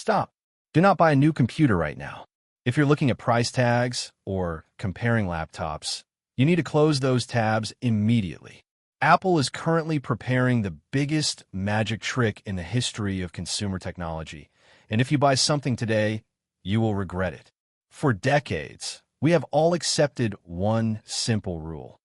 Stop. Do not buy a new computer right now. If you're looking at price tags or comparing laptops, you need to close those tabs immediately. Apple is currently preparing the biggest magic trick in the history of consumer technology, and if you buy something today, you will regret it. For decades, we have all accepted one simple rule.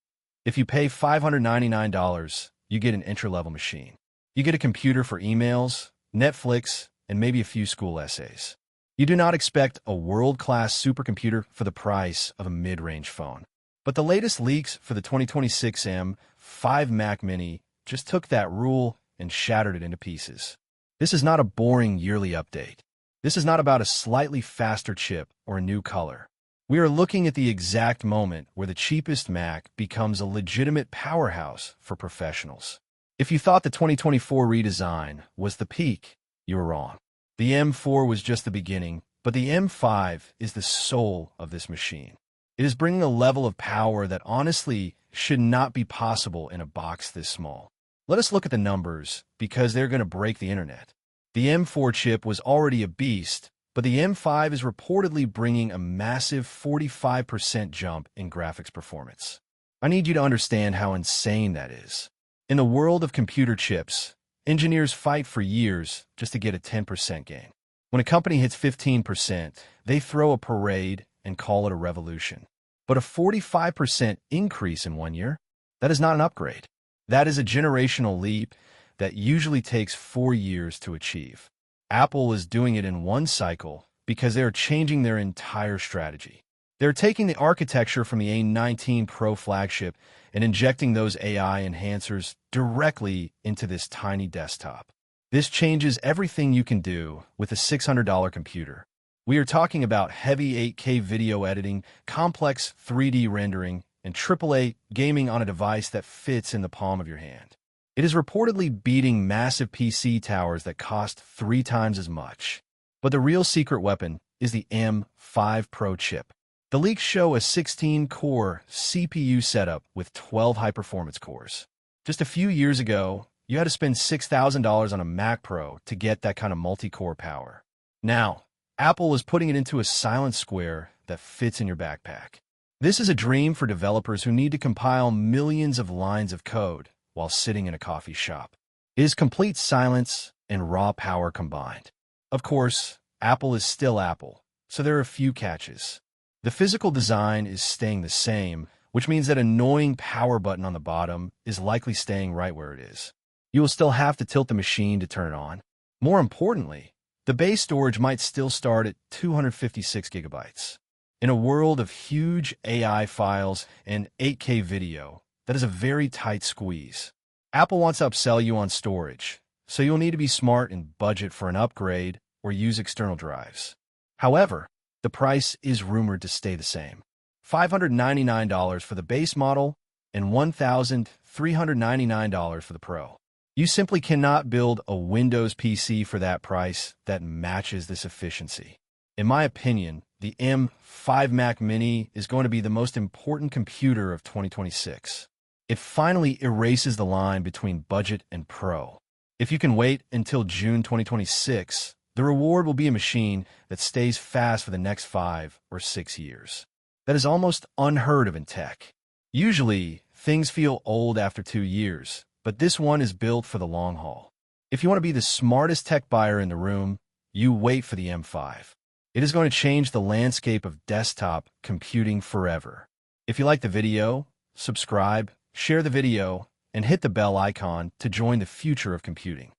If you pay $599, you get an entry-level machine. You get a computer for emails, Netflix, and maybe a few school essays. You do not expect a world-class supercomputer for the price of a mid-range phone. But the latest leaks for the 2026 M5 Mac Mini just took that rule and shattered it into pieces. This is not a boring yearly update. This is not about a slightly faster chip or a new color. We are looking at the exact moment where the cheapest Mac becomes a legitimate powerhouse for professionals. If you thought the 2024 redesign was the peak, you were wrong. The M4 was just the beginning, but the M5 is the soul of this machine. It is bringing a level of power that honestly should not be possible in a box this small. Let us look at the numbers, because they're going to break the internet. The M4 chip was already a beast, but the M5 is reportedly bringing a massive 45% jump in graphics performance. I need you to understand how insane that is. In the world of computer chips, engineers fight for years just to get a 10% gain. When a company hits 15%, they throw a parade and call it a revolution. But a 45% increase in 1 year? That is not an upgrade. That is a generational leap that usually takes 4 years to achieve. Apple is doing it in one cycle because they are changing their entire strategy. They're taking the architecture from the A19 Pro flagship and injecting those AI enhancers directly into this tiny desktop. This changes everything you can do with a $600 computer. We are talking about heavy 8K video editing, complex 3D rendering, and AAA gaming on a device that fits in the palm of your hand. It is reportedly beating massive PC towers that cost 3 times as much. But the real secret weapon is the M5 Pro chip. The leaks show a 16-core CPU setup with 12 high-performance cores. Just a few years ago, you had to spend $6,000 on a Mac Pro to get that kind of multi-core power. Now, Apple is putting it into a silent square that fits in your backpack. This is a dream for developers who need to compile millions of lines of code while sitting in a coffee shop. It is complete silence and raw power combined. Of course, Apple is still Apple, so there are a few catches. The physical design is staying the same, which means that annoying power button on the bottom is likely staying right where it is. You will still have to tilt the machine to turn it on. More importantly, the base storage might still start at 256 gigabytes. In a world of huge AI files and 8K video, that is a very tight squeeze. Apple wants to upsell you on storage, so you'll need to be smart and budget for an upgrade or use external drives. However, the price is rumored to stay the same. $599 for the base model and $1,399 for the Pro. You simply cannot build a Windows PC for that price that matches this efficiency. In my opinion, the M5 Mac Mini is going to be the most important computer of 2026. It finally erases the line between budget and pro. If you can wait until June 2026, the reward will be a machine that stays fast for the next 5 or 6 years. That is almost unheard of in tech. Usually, things feel old after 2 years, but this one is built for the long haul. If you want to be the smartest tech buyer in the room, you wait for the M5. It is going to change the landscape of desktop computing forever. If you like the video, subscribe, share the video, and hit the bell icon to join the future of computing.